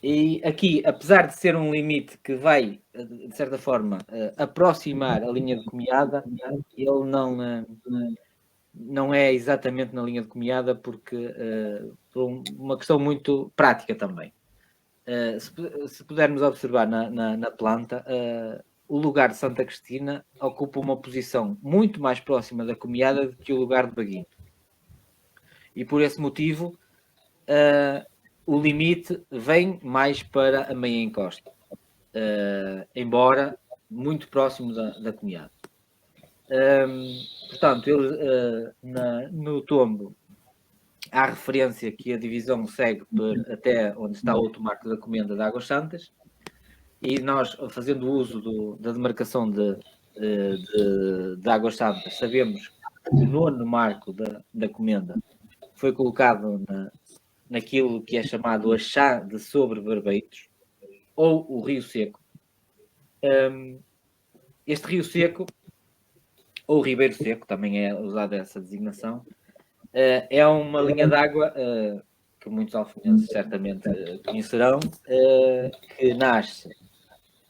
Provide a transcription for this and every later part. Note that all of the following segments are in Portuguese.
E aqui, apesar de ser um limite que vai, de certa forma, aproximar a linha de comeada, ele não é exatamente na linha de comeada, porque por uma questão muito prática também. Se pudermos observar na planta, o lugar de Santa Cristina ocupa uma posição muito mais próxima da comeada do que o lugar de Baguinho. E por esse motivo, o limite vem mais para a meia encosta, embora muito próximo da comeada. Portanto, no tombo há referência que a divisão segue até onde está o outro marco da comenda de Águas Santas, e nós, fazendo uso da demarcação de Águas Santas, sabemos que o nono marco da comenda foi colocado naquilo que é chamado a chá de sobre Barbeitos, ou o Rio Seco. Este Rio Seco, ou Ribeiro Seco, também é usada essa designação, é uma linha d'água que muitos alfenenses certamente conhecerão, que nasce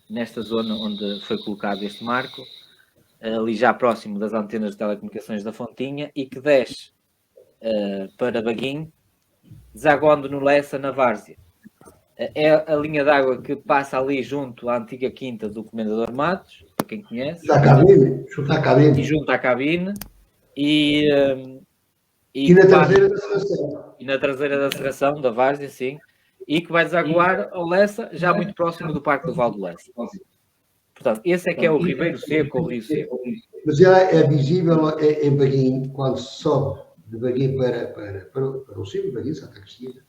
nesta zona onde foi colocado este marco, ali já próximo das antenas de telecomunicações da Fontinha, e que desce para Baguim, desaguando no Lessa, na Várzea. É a linha d'água que passa ali junto à antiga quinta do Comendador Matos, para quem conhece. Da cabine, junto à cabine. E junto à cabine. E na traseira da serração. E na traseira da serração, da Várzea, sim. E que vai desaguar ao Lessa, já muito próximo do Parque do Val do Lessa. Portanto, esse é que é o Ribeiro Seco, ou Rio Seco. Mas é visível em Baguim, quando se sobe de Baguim para o cimo de Baguim, Santa Cristina,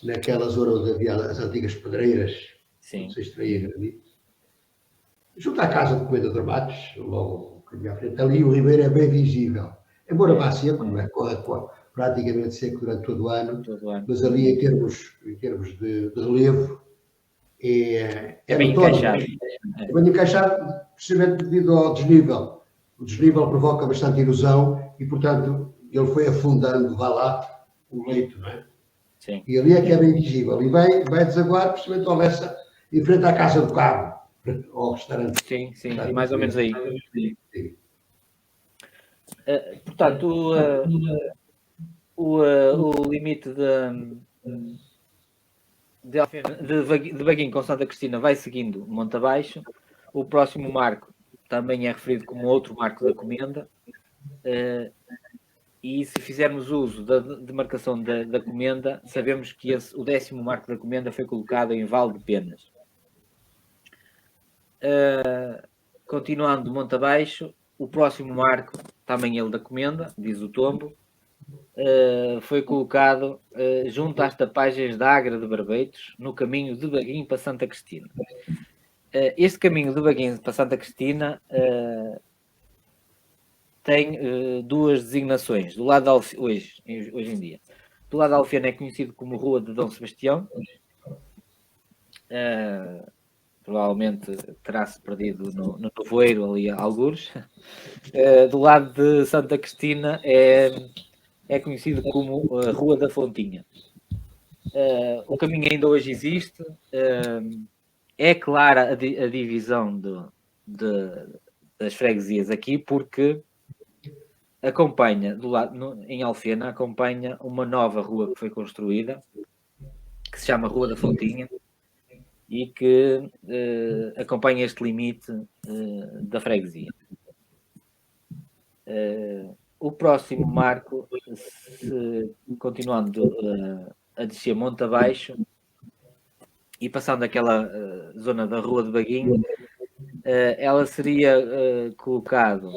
naquela zona onde havia as antigas pedreiras, onde se extraía granito. Junto à casa do Comendador Matos, logo à frente, ali o Ribeiro é bem visível. Embora vá seco, não é? Praticamente seco durante todo o ano, mas ali em termos de relevo é bem encaixado. É bem encaixado, precisamente devido ao desnível. O desnível provoca bastante erosão e, portanto, ele foi afundando, vá lá, o leito, não é? Sim. E ali é que é bem visível. E vai desaguar, precisamente ao Lessa, em frente à Casa do Cabo, ao restaurante. Sim, mais ou menos aí. Sim. Portanto, o limite de Baguim com Santa Cristina vai seguindo monte abaixo. O próximo marco também é referido como outro marco da comenda. E se fizermos uso da demarcação da comenda, sabemos que o 10º marco da comenda foi colocado em Val de Penas. Continuando monte abaixo, o próximo marco, também ele da comenda, diz o tombo, foi colocado junto às tapagens da Agra de Barbeitos, no caminho de Baguim para Santa Cristina. Este caminho de Baguim para Santa Cristina tem duas designações. Do lado hoje em dia, do lado da Alfena é conhecido como Rua de Dom Sebastião. Provavelmente terá-se perdido no nevoeiro ali a algures. Do lado de Santa Cristina é conhecido como Rua da Fontinha. O caminho ainda hoje existe. É clara a divisão das freguesias aqui, porque acompanha, do lado, em Alfena, acompanha uma nova rua que foi construída, que se chama Rua da Fontinha, e que acompanha este limite da freguesia. O próximo marco, continuando a descer monte abaixo e passando aquela zona da Rua de Baguim, ela seria colocado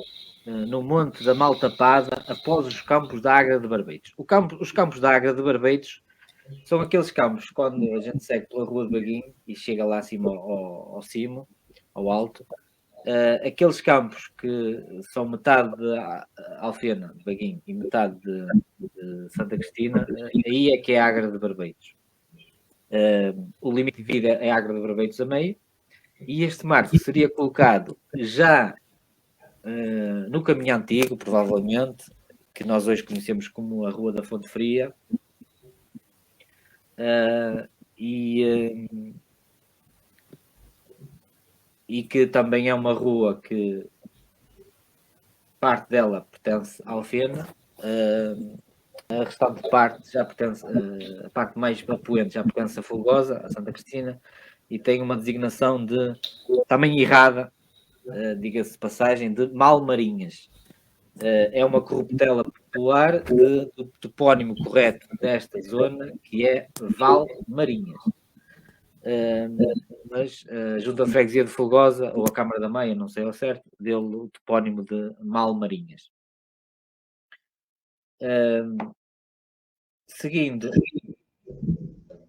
no Monte da Maltapada após os campos da Agra de Barbeitos. Os campos da Agra de Barbeitos são aqueles campos, quando a gente segue pela Rua de Baguim e chega lá acima ao cimo, ao alto, aqueles campos que são metade de Alfena, de Baguim, e metade de Santa Cristina, aí é que é a Agra de Barbeitos. O limite de vida é a Agra de Barbeitos a meio, e este marco seria colocado já no caminho antigo, provavelmente, que nós hoje conhecemos como a Rua da Fonte Fria, e que também é uma rua que parte dela pertence à Alfena, a restante parte já pertence, a parte mais apoente já pertence a Folgosa, a Santa Cristina, e tem uma designação de, também errada, diga-se de passagem, de Malmarinhas. É uma corruptela popular do topónimo correto desta zona, que é Valmarinhas. Mas a Junta de Freguesia de Folgosa, ou a Câmara da Meia, não sei ao certo, deu-lhe o topónimo de Malmarinhas.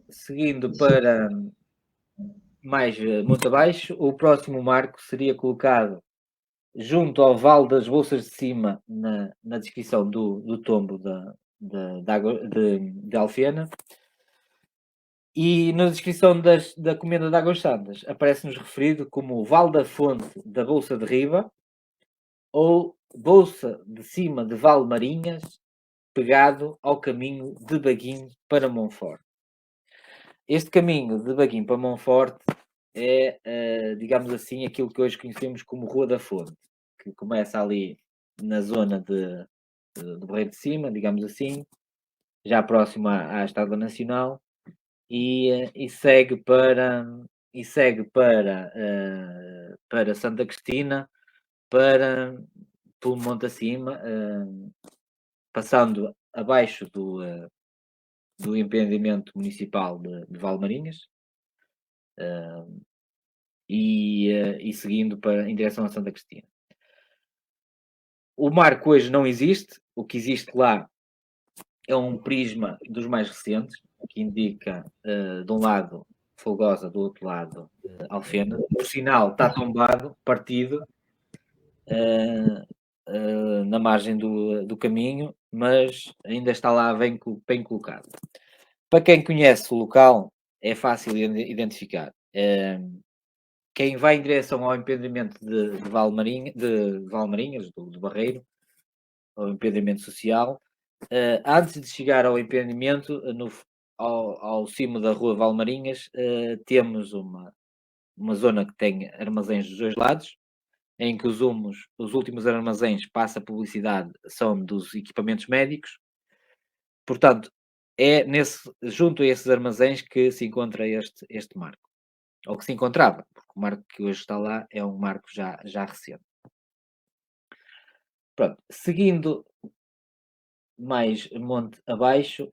Seguindo para mais muito abaixo, o próximo marco seria colocado junto ao Vale das Bolsas de Cima, na descrição do tombo de Alfena. E na descrição da Comenda de Águas Santas aparece-nos referido como o Vale da Fonte da Bolsa de Riba ou Bolsa de Cima de Valmarinhas, pegado ao caminho de Baguim para Monforte. Este caminho de Baguim para Monforte é, digamos assim, aquilo que hoje conhecemos como Rua da Fonte, que começa ali na zona do Barreiro de Cima, digamos assim, já próximo à Estrada Nacional, e segue para Santa Cristina, pelo monte acima, passando abaixo do empreendimento municipal de Valmarinhas, e seguindo em direção a Santa Cristina. O marco hoje não existe, o que existe lá é um prisma dos mais recentes, que indica de um lado Folgosa, do outro lado Alfena. Por sinal, está tombado, partido, na margem do caminho, mas ainda está lá bem colocado. Para quem conhece o local, é fácil identificar. Quem vai em direção ao empreendimento de Valmarinhas, do Barreiro, ao empreendimento social, antes de chegar ao empreendimento, ao cimo da rua Valmarinhas, temos uma zona que tem armazéns dos dois lados, em que os últimos armazéns, passa a publicidade, são dos equipamentos médicos. Portanto, é junto a esses armazéns que se encontra este marco. Ou que se encontrava, porque o marco que hoje está lá é um marco já recente. Pronto, seguindo mais monte abaixo,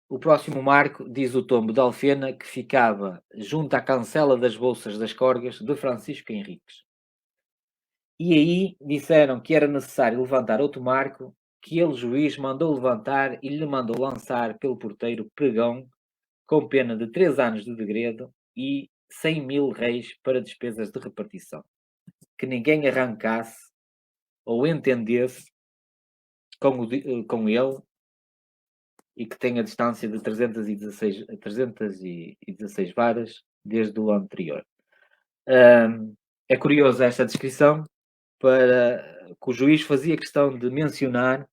o próximo marco diz o tombo de Alfena, que ficava junto à cancela das Bolsas das Corgas de Francisco Henriques. E aí disseram que era necessário levantar outro marco, que ele, juiz, mandou levantar e lhe mandou lançar pelo porteiro pregão, com pena de 3 anos de degredo e 100.000 réis para despesas de repartição. Que ninguém arrancasse ou entendesse com ele, e que tem a distância de 316 varas desde o anterior. É curiosa esta descrição, que o juiz fazia questão de mencionar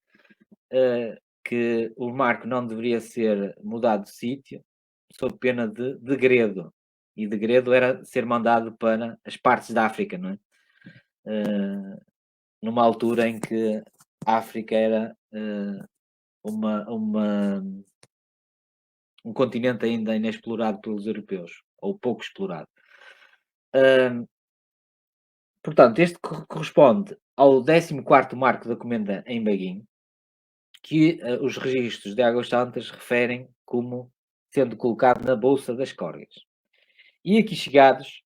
que o marco não deveria ser mudado de sítio sob pena de degredo. E degredo era ser mandado para as partes da África, não é? Numa altura em que a África era um continente ainda inexplorado pelos europeus, ou pouco explorado. Portanto, este corresponde ao 14º marco da Comenda em Baguim, que os registros de Águas Santas referem como sendo colocado na Bolsa das Corgas. E aqui chegados,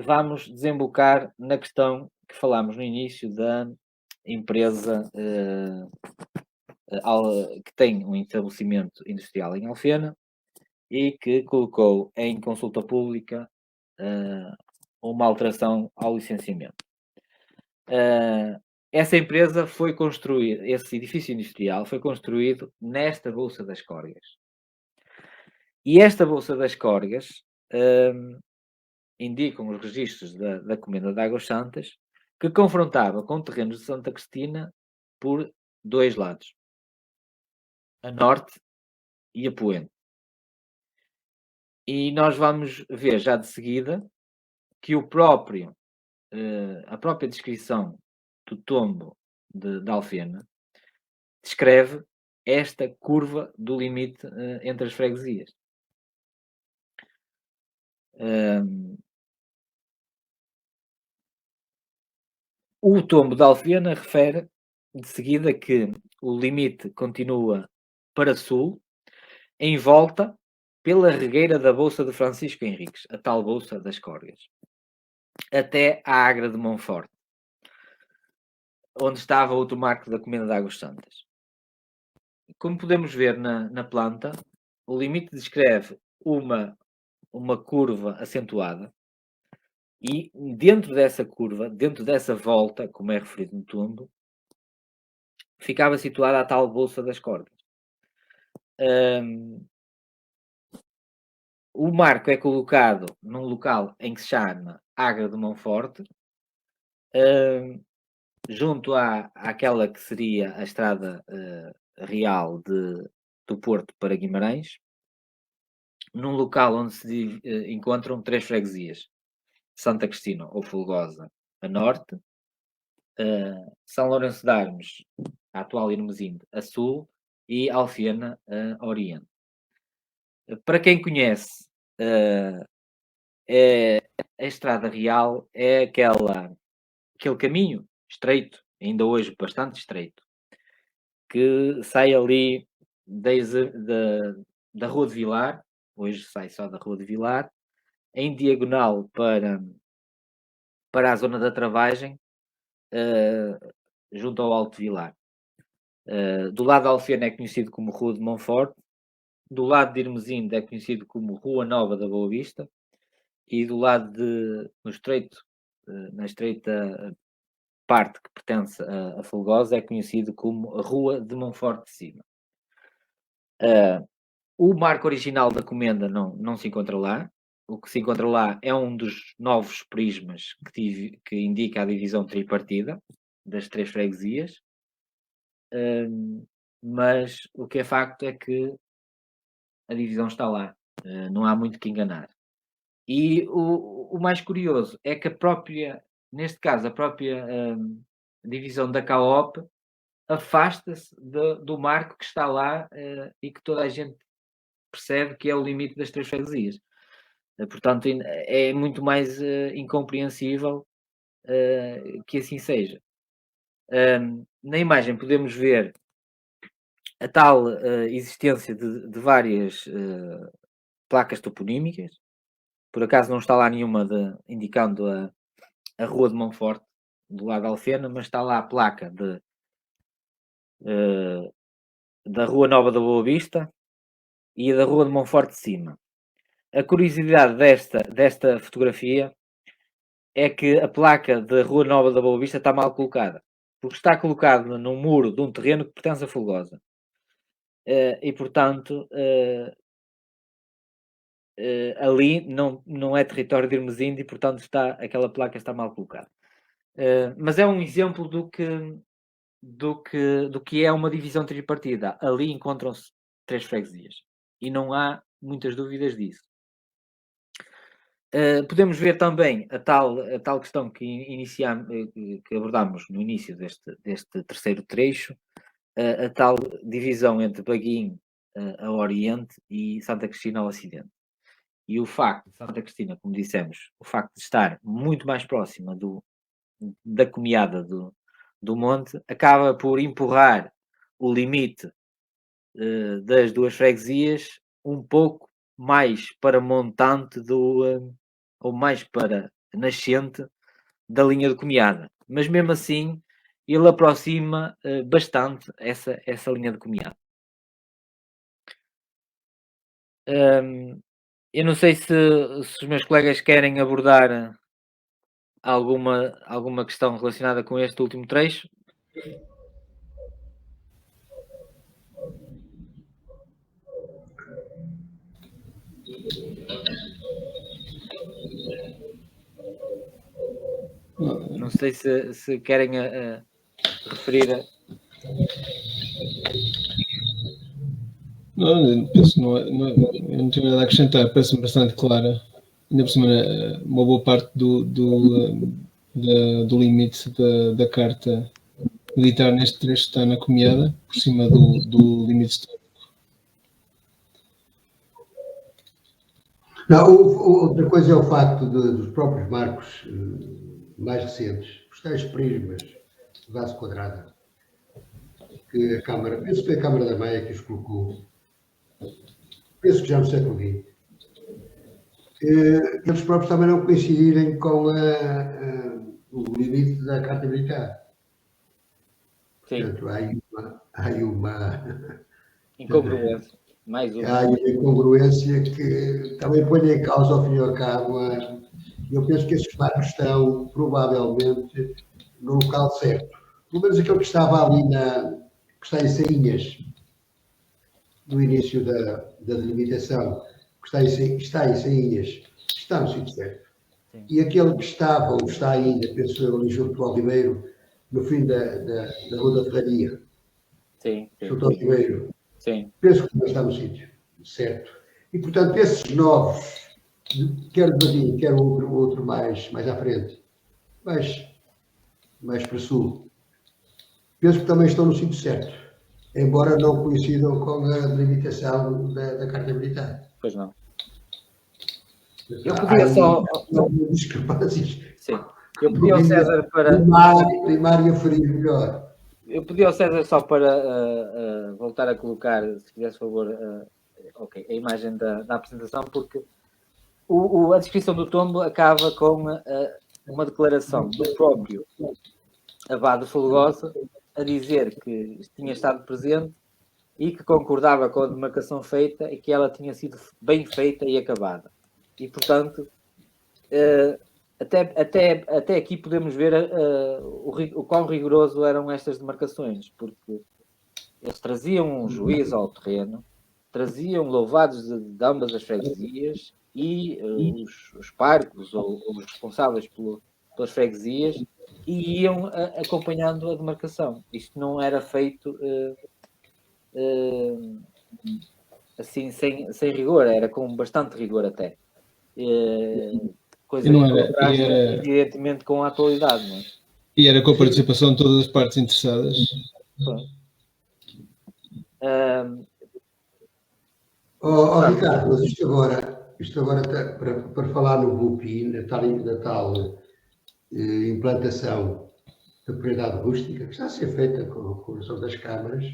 vamos desembocar na questão que falámos no início da empresa que tem um estabelecimento industrial em Alfena e que colocou em consulta pública uma alteração ao licenciamento. Essa empresa foi construída, esse edifício industrial foi construído nesta Bolsa das Corgas. E esta Bolsa das Corgas indicam os registros da Comenda de Águas Santas que confrontava com terrenos de Santa Cristina por 2 lados, a norte e a poente. E nós vamos ver já de seguida que a própria descrição do tombo de Alfena descreve esta curva do limite entre as freguesias. O tombo de Alfena refere de seguida que o limite continua para sul, em volta pela regueira da Bolsa de Francisco Henriques, a tal Bolsa das Córregas, até à Agra de Monforte, onde estava outro marco da Comenda de Águas Santas. Como podemos ver na planta, o limite descreve uma curva acentuada e dentro dessa curva, dentro dessa volta, como é referido no tombo, ficava situada a tal Bolsa das Cordas. O marco é colocado num local em que se chama Agra de Monforte, junto àquela que seria a estrada real do Porto para Guimarães, num local onde se encontram 3 freguesias: Santa Cristina ou Folgosa a norte, São Lourenço de Armos, a atual Irmesinde, a sul, e Alfena a oriente. Para quem conhece, a estrada real é aquele caminho estreito, ainda hoje bastante estreito, que sai ali da Rua de Vilar, hoje sai só da Rua de Vilar, em diagonal para a zona da Travagem, junto ao Alto Vilar. Do lado de Alfena é conhecido como Rua de Monforte, do lado de Irmesinde é conhecido como Rua Nova da Boa Vista, e do lado na estreita parte que pertence a Folgosa é conhecido como a Rua de Monforte de Cima. O marco original da Comenda não se encontra lá. O que se encontra lá é um dos novos prismas que indica a divisão tripartida das 3 freguesias. Mas o que é facto é que a divisão está lá. Não há muito que enganar. E o mais curioso é que neste caso, a própria divisão da CAOP afasta-se do marco que está lá e que toda a gente percebe que é o limite das 3 freguesias. Portanto, é muito mais incompreensível que assim seja. Na imagem podemos ver a tal existência de várias placas toponímicas. Por acaso não está lá nenhuma indicando a Rua de Monforte, do lado de Alfena, mas está lá a placa da Rua Nova da Boa Vista e da Rua de Monforte de Cima. A curiosidade desta fotografia é que a placa da Rua Nova da Boa Vista está mal colocada, porque está colocada num muro de um terreno que pertence a Folgosa. E, portanto, ali não é território de Irmesinde e, portanto, aquela placa está mal colocada. Mas é um exemplo do que é uma divisão tripartida. Ali encontram-se 3 freguesias e não há muitas dúvidas disso. Podemos ver também a tal questão que abordámos no início deste terceiro trecho, a tal divisão entre Baguinho a oriente e Santa Cristina ao ocidente. E o facto de Santa Cristina, como dissemos, o facto de estar muito mais próxima da comiada do monte, acaba por empurrar o limite das 2 freguesias um pouco mais para montante ou mais para nascente da linha de comiada. Mas mesmo assim, ele aproxima bastante essa linha de comiada. Eu não sei se os meus colegas querem abordar alguma questão relacionada com este último trecho. Não sei se querem referir Não, penso, eu não tenho nada a acrescentar, parece-me bastante clara. Ainda por cima, uma boa parte do limite da carta militar neste trecho está na comiada, por cima do limite histórico. Não, outra coisa é o facto dos próprios marcos mais recentes, os tais prismas de base quadrada, que a Câmara, penso que foi a Câmara da Maia que os colocou, penso que já no século XX, eles próprios também não coincidirem com o limite da Carta Militar. Sim. Portanto, há aí uma incongruência. Mais uma. Há aí uma incongruência que também põe em causa, ao fim e ao cabo, eu penso que esses marcos estão provavelmente no local certo. Pelo menos aquele que estava ali que está em Sainhas, no início da delimitação, que está em Sainhas, está no sítio certo. Sim. E aquele que estava, ou está ainda, penso eu, ali junto ao Ribeiro, no fim da Rua da Ferraria. Sim. Junto ao Ribeiro. Sim. Penso que não está no sítio certo. E, portanto, esses novos, quer o Badim, quer o outro mais à frente, mais para sul, penso que também estão no sítio certo, embora não coincidam com a delimitação da Carta Militar. Pois não. Eu podia só... discrepâncias. Sim. Eu pedi ao César para... Primário a ferir melhor. Eu pedi ao César só para voltar a colocar, se fizesse favor, a imagem da apresentação, porque a descrição do tombo acaba com uma declaração do próprio Abade Folgosa a dizer que tinha estado presente e que concordava com a demarcação feita e que ela tinha sido bem feita e acabada. E, portanto, até aqui podemos ver o quão rigoroso eram estas demarcações, porque eles traziam um juiz ao terreno, traziam louvados de ambas as freguesias e os parcos ou os responsáveis pelas freguesias e iam acompanhando a demarcação. Isto não era feito assim sem rigor, era com bastante rigor até. Coisa que evidentemente com a atualidade, não é? E era com a participação de todas as partes interessadas. Ricardo, mas isto agora para falar no BUPI, na tal implantação da propriedade rústica, que está a ser feita com a colaboração das câmaras.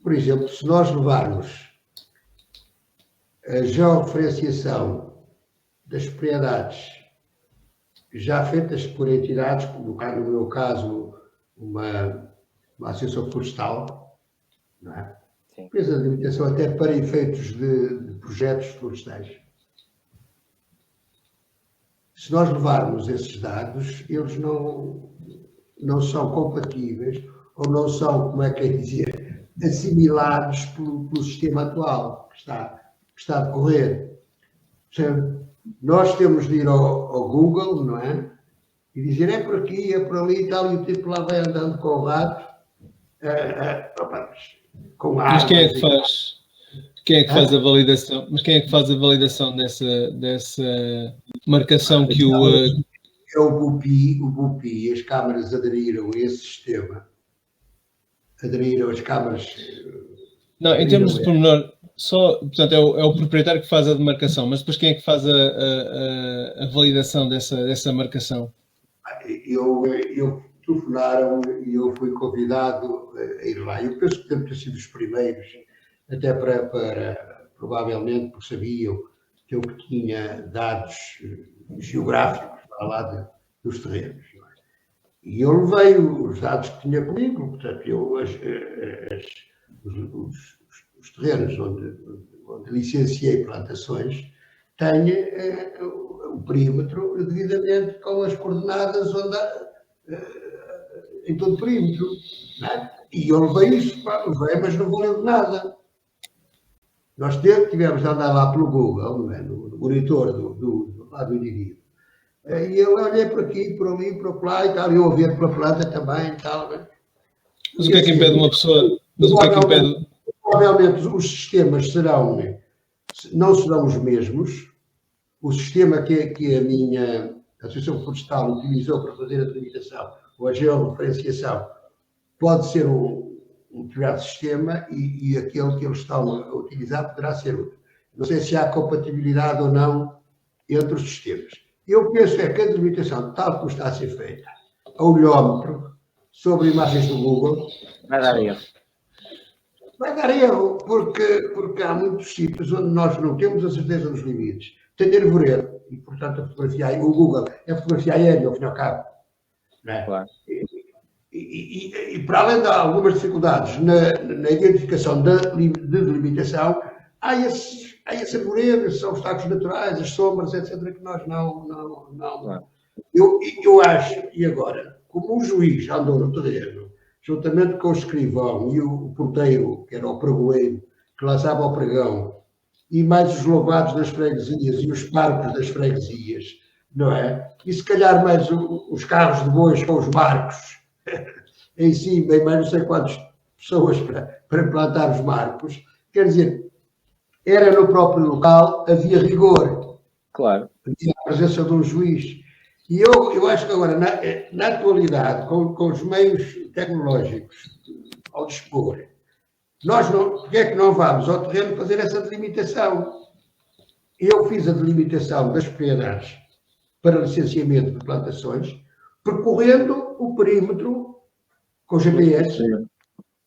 Por exemplo, se nós levarmos a georreferenciação das propriedades já feitas por entidades, no meu caso, uma associação florestal, não é? Empresa de limitação até para efeitos de projetos florestais. Se nós levarmos esses dados, eles não são compatíveis ou não são, como é que é dizer, assimilados pelo sistema atual que está a decorrer. Nós temos de ir ao Google, não é? E dizer é por aqui, é por ali e tal, e o tipo lá vai andando com o rato, com a. Mas quem é que faz? Quem é que faz a validação? Mas quem é que faz a validação dessa marcação que o... É o BUPI, as câmaras aderiram a esse sistema. Aderiram as câmaras... Não, em termos de pormenor, portanto, é o proprietário que faz a demarcação, mas depois quem é que faz a validação dessa marcação? Telefonaram e eu fui convidado a ir lá. Eu penso que devem ter sido os primeiros, até para provavelmente, porque sabiam que eu tinha dados geográficos lá dos terrenos. Não é? E eu levei os dados que tinha comigo, portanto, os terrenos onde licenciei plantações têm o perímetro devidamente com as coordenadas em todo o perímetro. Não é? E eu levei isso, mas não valeu de nada. Nós tivemos de andar lá pelo Google, não é? No monitor do indivíduo. E eu olhei por aqui, por ali, por lá e tal, e eu ouvi pela planta também e tal. Mas o que é que impede uma pessoa... Mas o que é que impede... provavelmente os sistemas não serão os mesmos. O sistema que a minha Associação Florestal utilizou para fazer a delimitação ou a georreferenciação pode ser um determinado sistema e aquele que eles estão a utilizar poderá ser outro. Não sei se há compatibilidade ou não entre os sistemas. Eu penso que a delimitação, tal como está a ser feita, a olhómetro, sobre imagens do Google, vai dar erro. Vai dar erro, porque há muitos sítios onde nós não temos a certeza dos limites. Tem erro, e, portanto, a fotografia, o Google é a fotografia aérea, ao fim e ao cabo. Não é? Claro. E para além de algumas dificuldades na identificação de delimitação, há esse arvoredo, esses obstáculos naturais, as sombras, etc., que nós não. Claro. Eu acho, e agora, como o juiz andou no terreno, juntamente com o escrivão e o porteiro, que era o pregoeiro, que lançava o pregão, e mais os louvados das freguesias e os parcos das freguesias, não é? E se calhar mais os carros de bois com os marcos, em cima, e mais não sei quantas pessoas para plantar os marcos, quer dizer, era no próprio local, havia rigor. Claro. Havia a presença de um juiz. E eu acho que agora, na atualidade, com os meios tecnológicos ao dispor, porque é que não vamos ao terreno fazer essa delimitação? Eu fiz a delimitação das propriedades para licenciamento de plantações, percorrendo o perímetro com GPS,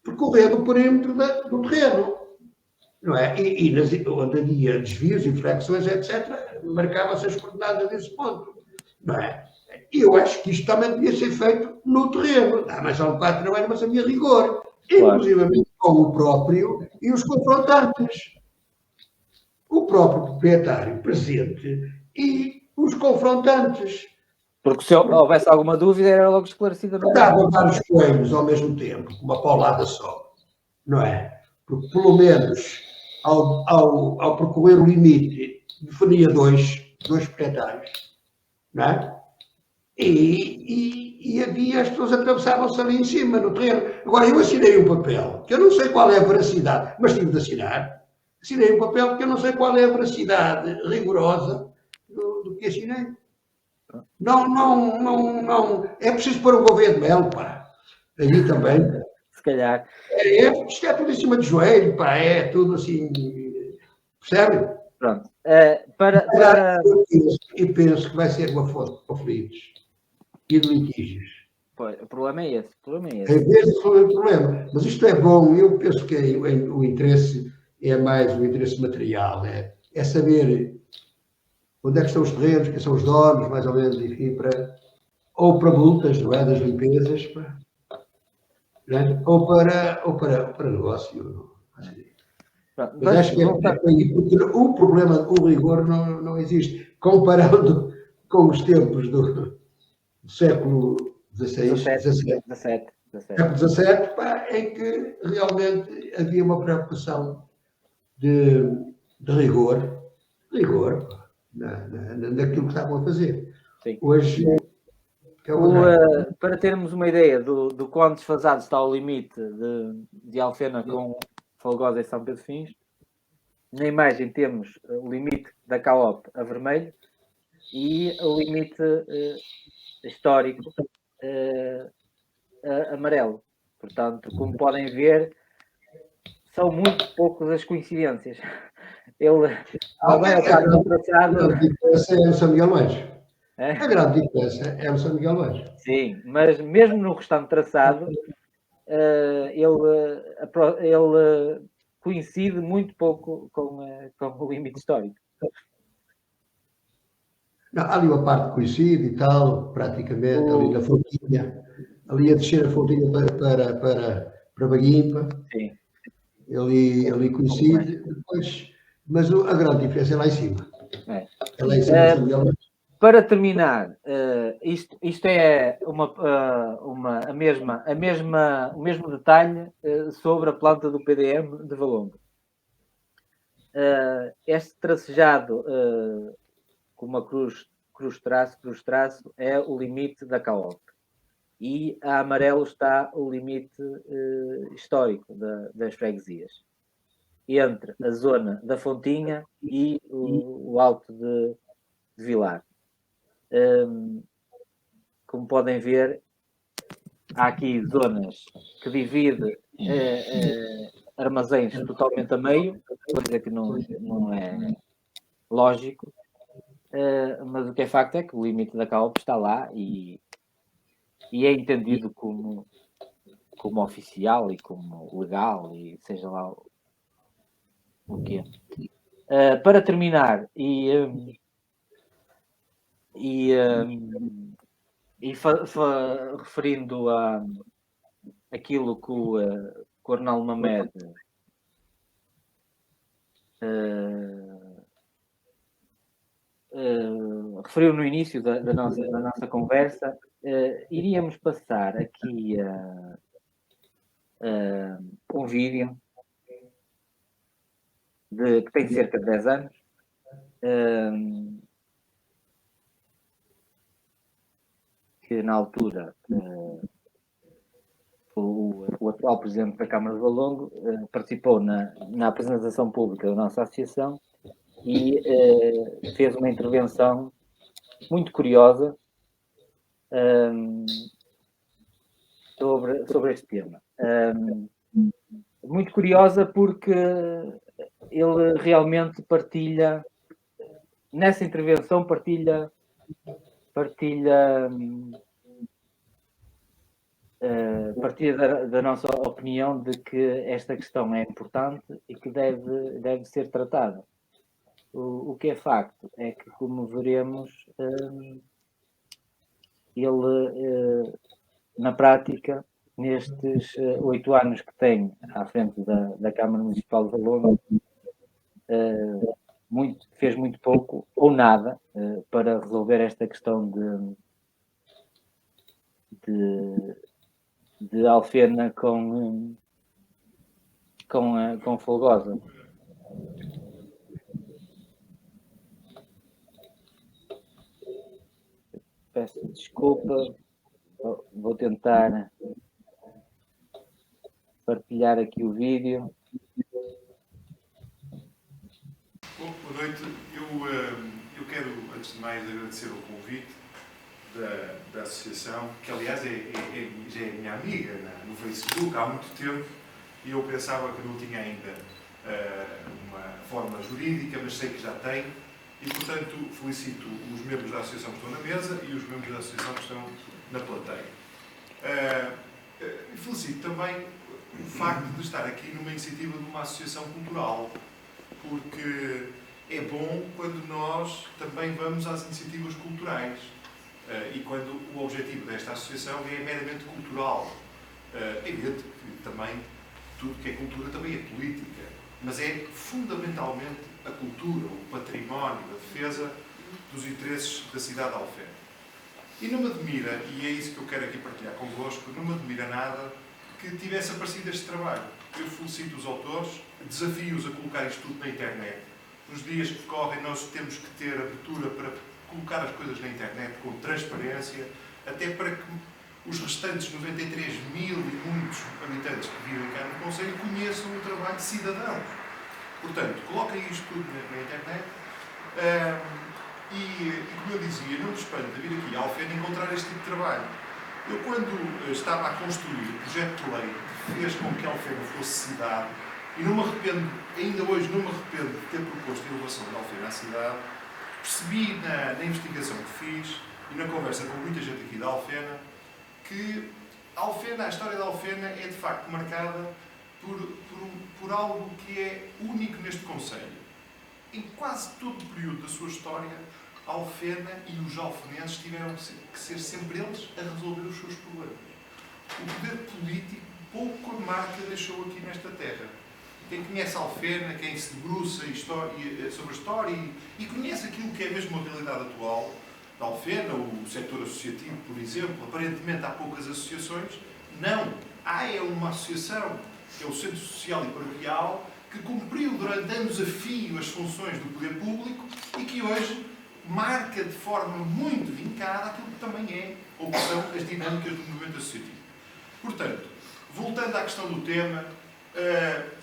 percorrendo o perímetro do terreno. Não é? E onde havia desvios, inflexões, etc., marcava-se as coordenadas desse ponto. Não é? E eu acho que isto também devia ser feito no terreno. Dá mais um bocado de trabalho, mas havia rigor. Inclusive com o próprio e os confrontantes. O próprio proprietário presente e os confrontantes. Porque se houvesse alguma dúvida, era logo esclarecida. Estavam vários coelhos ao mesmo tempo, com uma paulada só. Não é? Porque, pelo menos, ao percorrer o limite, definia dois proprietários. Não é? E havia, as pessoas atravessavam-se ali em cima, no terreno. Agora, eu assinei um papel, que eu não sei qual é a veracidade, mas tive de assinar. Assinei um papel que eu não sei qual é a veracidade rigorosa do que assinei. Não. É preciso pôr um governo de mel, pá. Aí também. Se calhar. Isto é tudo em cima de joelho, pá. É tudo assim. Percebe? Pronto. E penso que vai ser uma fonte de conflitos e de litígios. Pois, o problema é esse. Em vez de resolver o problema. Mas isto é bom. Eu penso que o interesse é mais o interesse material. É saber onde é que estão os terrenos, quem são os donos, mais ou menos, enfim, ou para multas, não é? Das limpezas, ou para negócio. Mas acho que porque o problema, o rigor não existe. Comparando com os tempos do século XVI, século XVII, em que realmente havia uma preocupação de rigor naquilo que estavam a fazer. Sim. Hoje, para termos uma ideia do quão desfasado está o limite de Alfena com Folgosa e São Pedro Fins, na imagem temos o limite da CAOP a vermelho e o limite histórico a amarelo. Portanto, como podem ver, são muito poucas as coincidências. a grande diferença é o São Miguel Lange. A grande diferença é o São Miguel Lange. Sim, mas mesmo no restante traçado, ele coincide muito pouco com o limite histórico. Não, há ali uma parte que coincide e tal, praticamente, ali na Fontinha, ali a descer a Fontinha para Baguimpa. Sim. Ali coincide, depois, mas a grande diferença é lá em cima. É lá em cima. Para terminar, isto é o mesmo detalhe sobre a planta do PDM de Valongo. Este tracejado com uma cruz-traço, é o limite da CAOP. E a amarelo está o limite histórico das freguesias. entre a zona da Fontinha e o Alto de Vilar. Como podem ver, há aqui zonas que dividem armazéns totalmente a meio, coisa que não é lógico, mas o que é facto é que o limite da CAOP está lá e é entendido como oficial e como legal e seja lá o quê. Para terminar, referindo a aquilo que o Arnaldo Mamed referiu no início da nossa conversa, iríamos passar aqui um vídeo que tem cerca de 10 anos, que na altura o atual presidente da Câmara de Valongo participou na apresentação pública da nossa associação e fez uma intervenção muito curiosa sobre este tema. Muito curiosa porque ele realmente partilha, nessa intervenção, partilha da nossa opinião de que esta questão é importante e que deve ser tratada. O que é facto é que, como veremos, ele, na prática, nestes 8 anos que tem à frente da Câmara Municipal de Valongo, fez muito pouco ou nada para resolver esta questão de Alfena com Folgosa. Peço desculpa, vou tentar partilhar aqui o vídeo. Bom, boa noite. Eu quero, antes de mais, agradecer o convite da associação, que aliás já é minha amiga no Facebook há muito tempo, e eu pensava que não tinha ainda uma forma jurídica, mas sei que já tem, e portanto felicito os membros da associação que estão na mesa e os membros da associação que estão na plateia. Felicito também o facto de estar aqui numa iniciativa de uma associação cultural, porque é bom quando nós também vamos às iniciativas culturais e quando o objetivo desta associação é meramente cultural. É evidente que também tudo que é cultura também é política, mas é fundamentalmente a cultura, o património, a defesa dos interesses da cidade de Alfena. E não me admira, e é isso que eu quero aqui partilhar convosco, não me admira nada que tivesse aparecido este trabalho. Eu felicito os autores, desafio-os a colocar isto tudo na internet. Nos dias que correm nós temos que ter abertura para colocar as coisas na internet com transparência, até para que os restantes 93 mil e muitos habitantes que vivem cá no Conselho conheçam o trabalho de cidadãos. Portanto, coloquem isto tudo na internet e, como eu dizia, não me espanta vir aqui a Alfena encontrar este tipo de trabalho. Eu, quando estava a construir o projeto de lei que fez com que Alfena fosse cidade, e não me arrependo, ainda hoje não me arrependo de ter proposto a elevação de Alfena à cidade, percebi na investigação que fiz e na conversa com muita gente aqui da Alfena que a história da Alfena é de facto marcada por algo que é único neste concelho. Em quase todo o período da sua história, a Alfena e os alfenenses tiveram que ser sempre eles a resolver os seus problemas. O poder político pouco marca deixou aqui nesta terra. Quem conhece a Alfena, quem se debruça sobre a história e conhece aquilo que é mesmo a realidade atual da Alfena, o setor associativo, por exemplo, aparentemente há poucas associações. Não, é uma associação, que é o Centro Social e Paroquial, que cumpriu durante anos a fio as funções do poder público e que hoje marca de forma muito vincada aquilo que também é, ou que são as dinâmicas do movimento associativo. Portanto, voltando à questão do tema,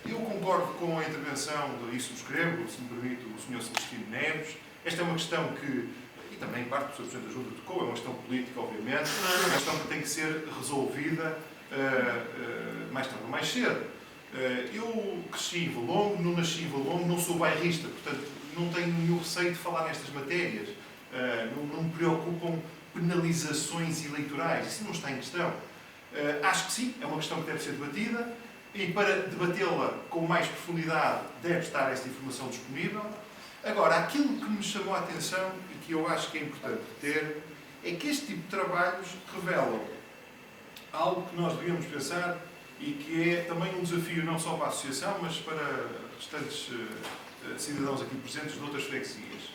Eu concordo com a intervenção e subscrevo, se me permite, o Sr. Celestino Neves. Esta é uma questão que, e também parte do Sr. Presidente da Junta tocou, é uma questão política, obviamente, é uma questão que tem que ser resolvida mais tarde ou mais cedo. Eu cresci em Valongo, não nasci em Valongo, não sou bairrista, portanto não tenho nenhum receio de falar nestas matérias. Não me preocupam penalizações eleitorais, isso não está em questão. Acho que sim, é uma questão que deve ser debatida e para debatê-la com mais profundidade deve estar esta informação disponível. Agora, aquilo que me chamou a atenção e que eu acho que é importante ter é que este tipo de trabalhos revelam algo que nós devíamos pensar e que é também um desafio não só para a Associação, mas para restantes cidadãos aqui presentes de outras freguesias.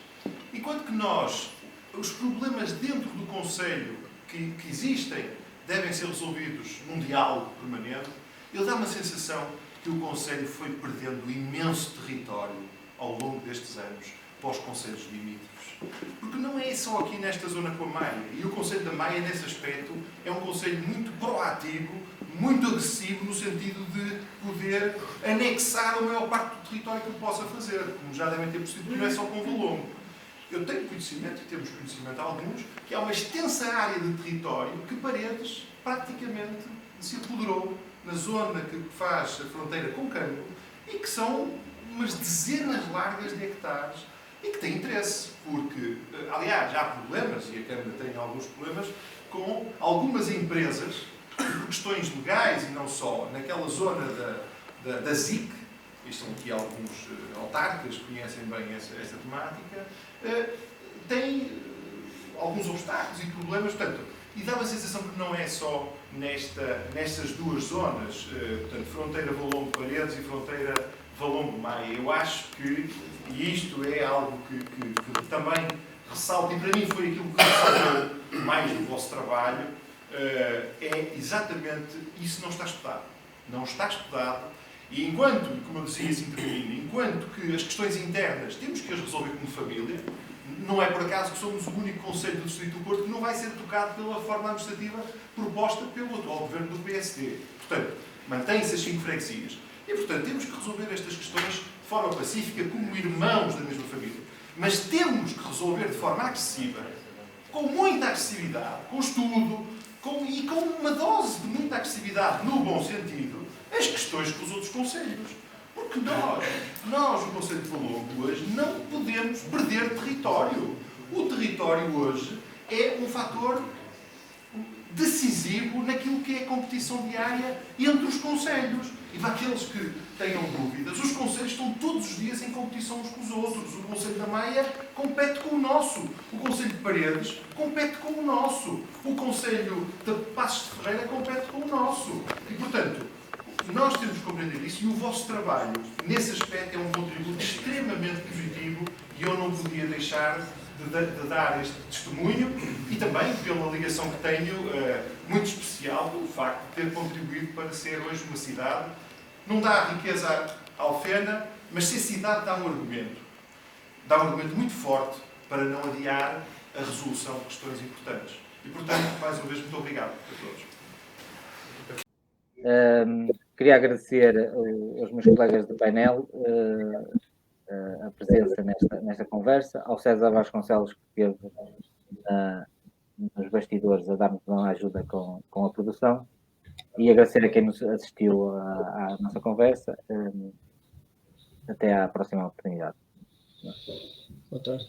Enquanto que nós, os problemas dentro do Conselho que existem, devem ser resolvidos num diálogo permanente, ele dá uma sensação que o Conselho foi perdendo imenso território ao longo destes anos para os concelhos limítrofes. Porque não é só aqui nesta zona com a Maia. E o Conselho da Maia, nesse aspecto, é um concelho muito proativo, muito agressivo, no sentido de poder anexar a maior parte do território que ele possa fazer. Como já devem ter percebido, não é só com o Valongo. Eu tenho conhecimento, e temos conhecimento alguns, que há uma extensa área de território que Paredes praticamente se apoderou na zona que faz a fronteira com Campo e que são umas dezenas largas de hectares e que têm interesse, porque, aliás, há problemas, e a Câmara tem alguns problemas, com algumas empresas, por questões legais e não só, naquela zona da ZIC, e estão aqui alguns autarcas que conhecem bem esta temática, têm alguns obstáculos e problemas, portanto, e dá uma sensação que não é só nestas duas zonas, portanto, fronteira Valongo-Paredes e fronteira Valongo-Maia. Eu acho que, e isto é algo que também ressalto, e para mim foi aquilo que ressaltou mais do vosso trabalho, é exatamente isso não está estudado. Não está estudado. E enquanto, como eu dizia assim termino, enquanto que as questões internas temos que as resolver como família, não é por acaso que somos o único concelho do Distrito do Porto que não vai ser tocado pela reforma administrativa proposta pelo atual governo do PSD. Portanto, mantém-se as 5 freguesias. E, portanto, temos que resolver estas questões de forma pacífica, como irmãos da mesma família. Mas temos que resolver de forma acessível, com muita acessibilidade, com estudo, e com uma dose de muita agressividade, no bom sentido, as questões com os outros concelhos. Porque nós, o Concelho de Valongo, hoje, não podemos perder território. O território hoje é um fator decisivo naquilo que é a competição diária entre os concelhos. E para aqueles que tenham dúvidas, os concelhos estão todos os dias em competição uns com os outros. O Concelho da Maia compete com o nosso. O Concelho de Paredes compete com o nosso. O Concelho de Passos de Ferreira compete com o nosso. E, portanto, nós temos que compreender isso e o vosso trabalho, nesse aspecto, é um contributo extremamente positivo e eu não podia deixar de dar este testemunho e também pela ligação que tenho, muito especial, pelo facto de ter contribuído para ser hoje uma cidade. Não dá riqueza à Alfena, mas se a cidade dá um argumento muito forte para não adiar a resolução de questões importantes. E, portanto, mais uma vez, muito obrigado a todos. Queria agradecer aos meus colegas do painel a presença nesta conversa, ao César Vasconcelos, que esteve nos bastidores a dar-nos uma ajuda com a produção, e agradecer a quem nos assistiu à nossa conversa. Até à próxima oportunidade. Boa tarde.